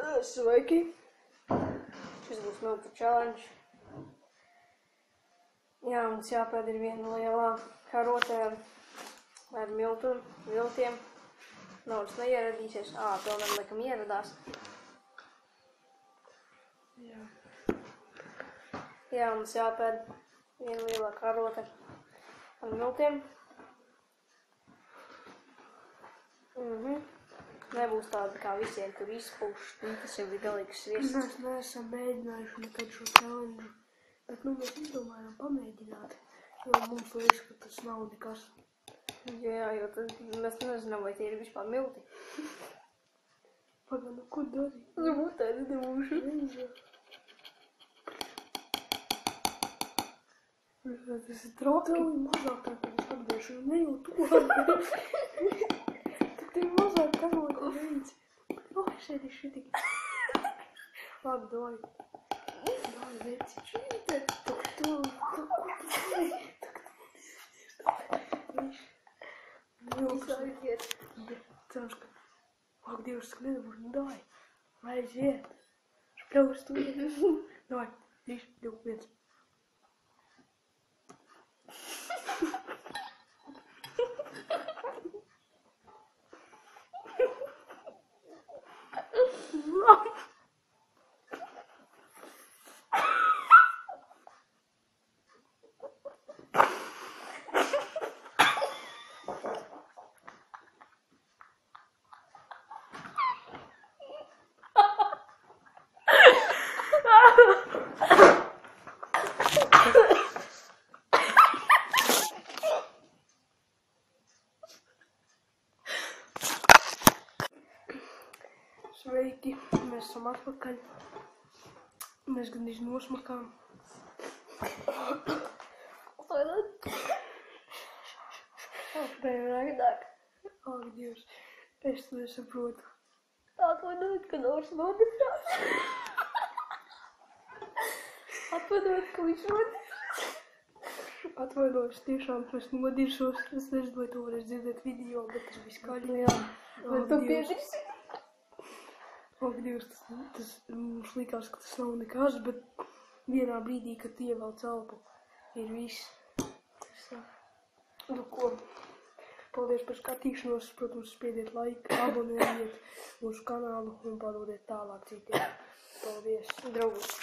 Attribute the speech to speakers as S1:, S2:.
S1: Sveiki! Šis būs miltu challenge. Jā, mums jāpēd ir viena lielā karotē ar viltiem. Naudas neieradīsies. Tomēr laikam ieradās. Jā, mums jāpēd viena lielā karote ar viltiem. Nebūs tāda kā visiem, kur izpūš, tas jau ir galīgs sviests.
S2: Mēs neesam mēģinājuši nekad šo challenge, bet mēs izdomājām pamēģināt, jo mums liekas, ka tas nav nekas.
S1: Jā, jo tad mēs nezinām, vai tie ir vispār milti.
S2: Pagaid, ko dari?
S1: Tādi nebūšu.
S2: Tas ir traki. Tev ir mazāk tā, ka es atbiešu, ne jau to. Tev ir mazāk karoti veids. Šeit ir šitik. Labi, doj. Doj, veci. Šeit. Tu.
S1: Aiziet.
S2: Ceru, ka... Ak, Dievs, ka nedabūšu. Doj. Aiziet. Špļaus tu. Doj. 3, 2, 1. Sveiki, mēs esam atpakaļ. Mēs gandrīz nosmakām.
S1: Atvainojiet. Atvainojiet.
S2: Ak, Dievs, es to nesaprotu.
S1: Atvainojiet, ka Nors nodirās. Atvainojiet, ka viņš nodirās.
S2: Atvainojos, tiešām es nodiršos. Es nezinu, vai to varēs dzirdēt video, bet tas bija skaļi.
S1: Jā, vai tu piežīsi?
S2: Ak, Dievs, tas mums likās, ka tas nav nekas, bet vienā brīdī, kad ievelc elpu, ir viss. Nu ko, paldies par skatīšanos, protams, spiediet laiku, abonējiet mūsu kanālu un padodiet tālāk citiem. Paldies, draugus!